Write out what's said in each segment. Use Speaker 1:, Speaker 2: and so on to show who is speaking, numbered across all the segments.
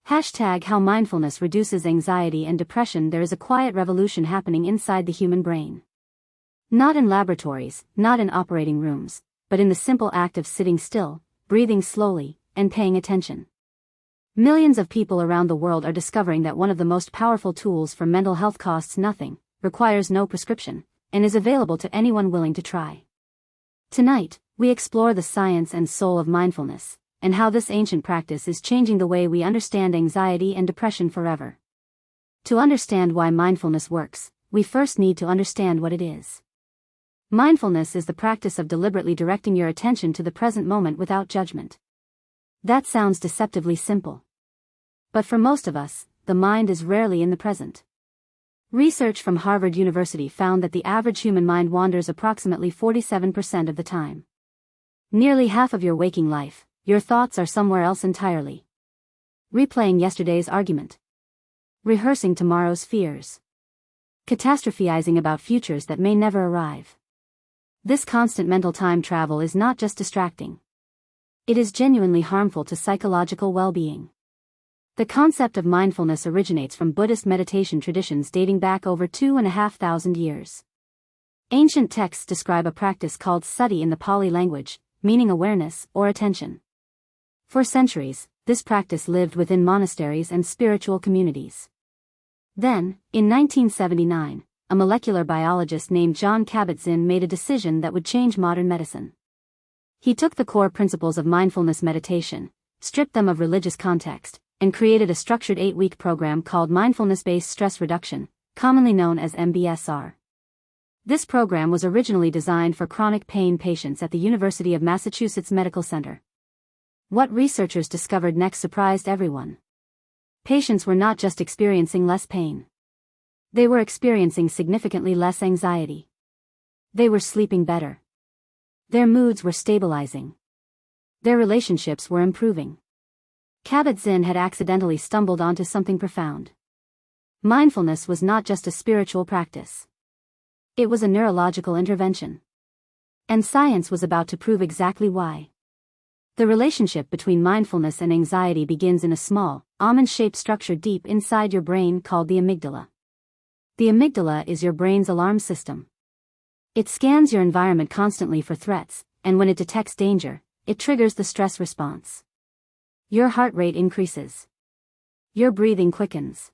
Speaker 1: How mindfulness reduces anxiety and depression. There is a quiet revolution happening inside the human brain. Not in laboratories, not in operating rooms, but in the simple act of sitting still, breathing slowly, and paying attention. Millions of people around the world are discovering that one of the most powerful tools for mental health costs nothing, requires no prescription, and is available to anyone willing to try. Tonight, we explore the science and soul of mindfulness, and how this ancient practice is changing the way we understand anxiety and depression forever. To understand why mindfulness works, we first need to understand what it is. Mindfulness is the practice of deliberately directing your attention to the present moment without judgment. That sounds deceptively simple. But for most of us, the mind is rarely in the present. Research from Harvard University found that the average human mind wanders approximately 47% of the time. Nearly half of your waking life, your thoughts are somewhere else entirely. Replaying yesterday's argument. Rehearsing tomorrow's fears. Catastrophizing about futures that may never arrive. This constant mental time travel is not just distracting. It is genuinely harmful to psychological well-being. The concept of mindfulness originates from Buddhist meditation traditions dating back over 2,500 years. Ancient texts describe a practice called sati in the Pali language, meaning awareness or attention. For centuries, this practice lived within monasteries and spiritual communities. Then, in 1979, a molecular biologist named John Kabat-Zinn made a decision that would change modern medicine. He took the core principles of mindfulness meditation, stripped them of religious context, and created a structured 8-week program called Mindfulness-Based Stress Reduction, commonly known as MBSR. This program was originally designed for chronic pain patients at the University of Massachusetts Medical Center. What researchers discovered next surprised everyone. Patients were not just experiencing less pain. They were experiencing significantly less anxiety. They were sleeping better. Their moods were stabilizing. Their relationships were improving. Kabat-Zinn had accidentally stumbled onto something profound. Mindfulness was not just a spiritual practice. It was a neurological intervention. And science was about to prove exactly why. The relationship between mindfulness and anxiety begins in a small, almond-shaped structure deep inside your brain called the amygdala. The amygdala is your brain's alarm system. It scans your environment constantly for threats, and when it detects danger, it triggers the stress response. Your heart rate increases. Your breathing quickens.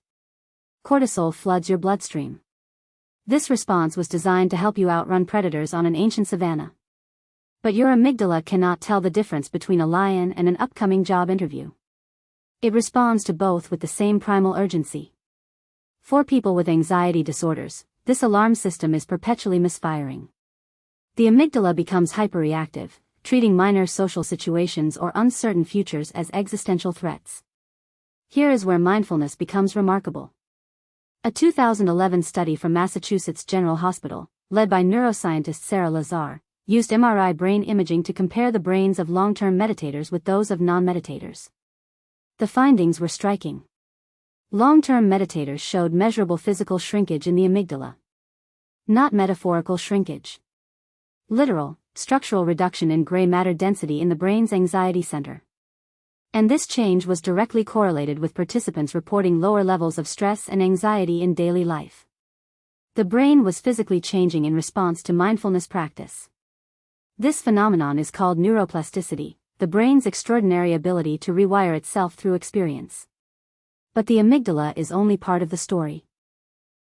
Speaker 1: Cortisol floods your bloodstream. This response was designed to help you outrun predators on an ancient savanna. But your amygdala cannot tell the difference between a lion and an upcoming job interview. It responds to both with the same primal urgency. For people with anxiety disorders, this alarm system is perpetually misfiring. The amygdala becomes hyperreactive, treating minor social situations or uncertain futures as existential threats. Here is where mindfulness becomes remarkable. A 2011 study from Massachusetts General Hospital, led by neuroscientist Sarah Lazar, used MRI brain imaging to compare the brains of long-term meditators with those of non-meditators. The findings were striking. Long-term meditators showed measurable physical shrinkage in the amygdala. Not metaphorical shrinkage. Literal, structural reduction in gray matter density in the brain's anxiety center. And this change was directly correlated with participants reporting lower levels of stress and anxiety in daily life. The brain was physically changing in response to mindfulness practice. This phenomenon is called neuroplasticity, the brain's extraordinary ability to rewire itself through experience. But the amygdala is only part of the story.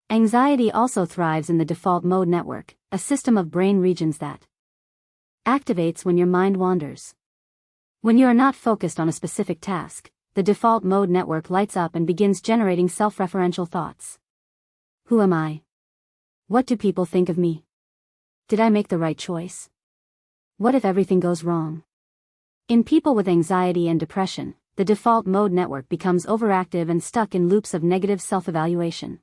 Speaker 1: Anxiety also thrives in the default mode network, a system of brain regions that activates when your mind wanders. When you are not focused on a specific task, the default mode network lights up and begins generating self-referential thoughts. Who am I? What do people think of me? Did I make the right choice? What if everything goes wrong? In people with anxiety and depression, the default mode network becomes overactive and stuck in loops of negative self-evaluation.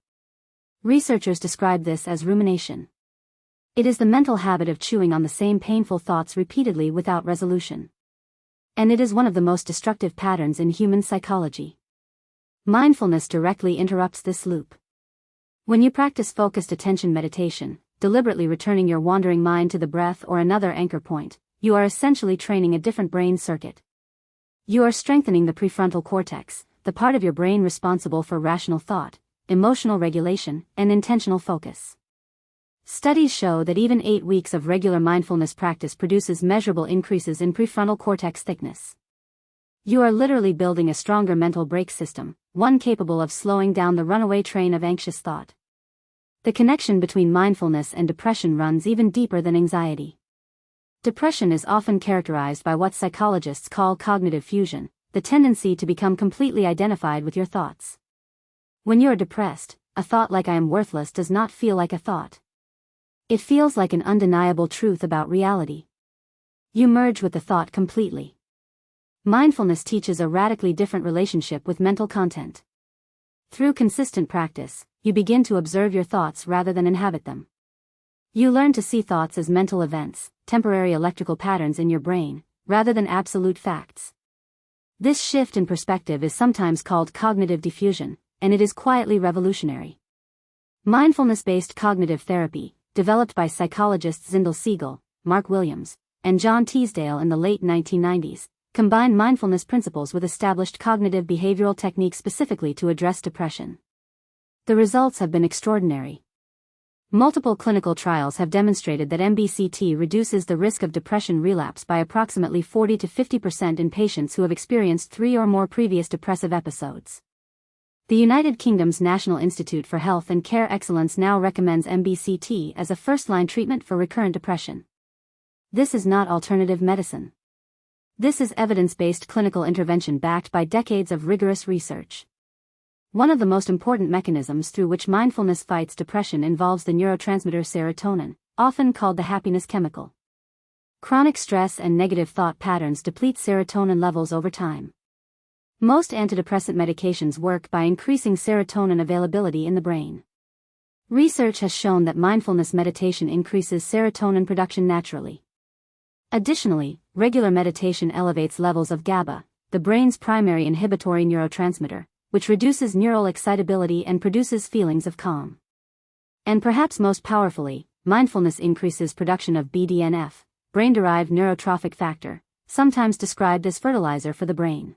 Speaker 1: Researchers describe this as rumination. It is the mental habit of chewing on the same painful thoughts repeatedly without resolution. And it is one of the most destructive patterns in human psychology. Mindfulness directly interrupts this loop. When you practice focused attention meditation, deliberately returning your wandering mind to the breath or another anchor point, you are essentially training a different brain circuit. You are strengthening the prefrontal cortex, the part of your brain responsible for rational thought, emotional regulation, and intentional focus. Studies show that even 8 weeks of regular mindfulness practice produces measurable increases in prefrontal cortex thickness. You are literally building a stronger mental brake system, one capable of slowing down the runaway train of anxious thought. The connection between mindfulness and depression runs even deeper than anxiety. Depression is often characterized by what psychologists call cognitive fusion, the tendency to become completely identified with your thoughts. When you are depressed, a thought like "I am worthless" does not feel like a thought. It feels like an undeniable truth about reality. You merge with the thought completely. Mindfulness teaches a radically different relationship with mental content. Through consistent practice, you begin to observe your thoughts rather than inhabit them. You learn to see thoughts as mental events, temporary electrical patterns in your brain, rather than absolute facts. This shift in perspective is sometimes called cognitive diffusion, and it is quietly revolutionary. Mindfulness-based cognitive therapy, developed by psychologists Zindel Siegel, Mark Williams, and John Teasdale in the late 1990s, combined mindfulness principles with established cognitive behavioral techniques specifically to address depression. The results have been extraordinary. Multiple clinical trials have demonstrated that MBCT reduces the risk of depression relapse by approximately 40 to 50% in patients who have experienced 3 or more previous depressive episodes. The United Kingdom's National Institute for Health and Care Excellence now recommends MBCT as a first-line treatment for recurrent depression. This is not alternative medicine. This is evidence-based clinical intervention backed by decades of rigorous research. One of the most important mechanisms through which mindfulness fights depression involves the neurotransmitter serotonin, often called the happiness chemical. Chronic stress and negative thought patterns deplete serotonin levels over time. Most antidepressant medications work by increasing serotonin availability in the brain. Research has shown that mindfulness meditation increases serotonin production naturally. Additionally, regular meditation elevates levels of GABA, the brain's primary inhibitory neurotransmitter, which reduces neural excitability and produces feelings of calm. And perhaps most powerfully, mindfulness increases production of BDNF, brain-derived neurotrophic factor, sometimes described as fertilizer for the brain.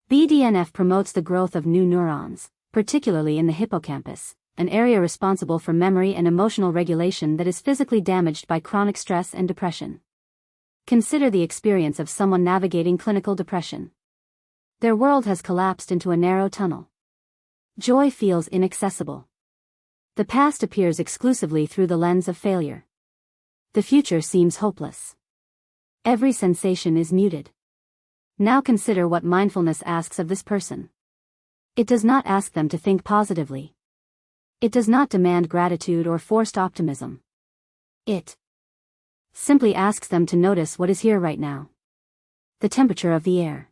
Speaker 1: BDNF promotes the growth of new neurons, particularly in the hippocampus, an area responsible for memory and emotional regulation that is physically damaged by chronic stress and depression. Consider the experience of someone navigating clinical depression. Their world has collapsed into a narrow tunnel. Joy feels inaccessible. The past appears exclusively through the lens of failure. The future seems hopeless. Every sensation is muted. Now consider what mindfulness asks of this person. It does not ask them to think positively. It does not demand gratitude or forced optimism. It simply asks them to notice what is here right now. The temperature of the air.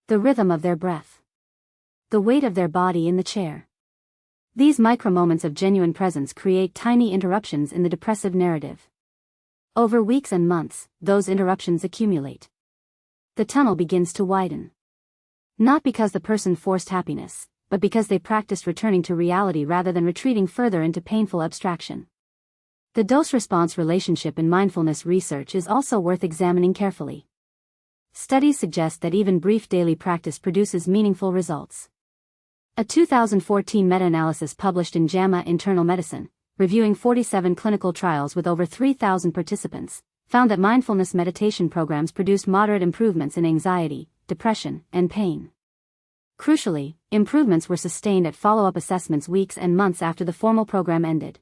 Speaker 1: The rhythm of their breath. The weight of their body in the chair. These micro-moments of genuine presence create tiny interruptions in the depressive narrative. Over weeks and months, those interruptions accumulate. The tunnel begins to widen. Not because the person forced happiness, but because they practiced returning to reality rather than retreating further into painful abstraction. The dose-response relationship in mindfulness research is also worth examining carefully. Studies suggest that even brief daily practice produces meaningful results. A 2014 meta-analysis published in JAMA Internal Medicine, reviewing 47 clinical trials with over 3,000 participants, found that mindfulness meditation programs produced moderate improvements in anxiety, depression, and pain. Crucially, improvements were sustained at follow-up assessments weeks and months after the formal program ended.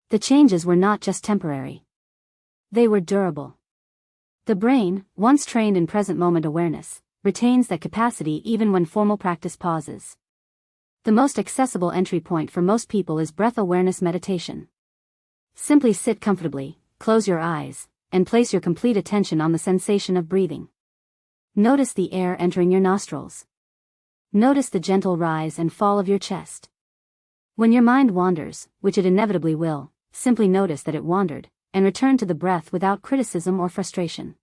Speaker 1: The changes were not just temporary. They were durable. The brain, once trained in present moment awareness, retains that capacity even when formal practice pauses. The most accessible entry point for most people is breath awareness meditation. Simply sit comfortably, close your eyes, and place your complete attention on the sensation of breathing. Notice the air entering your nostrils. Notice the gentle rise and fall of your chest. When your mind wanders, which it inevitably will, simply notice that it wandered, and return to the breath without criticism or frustration.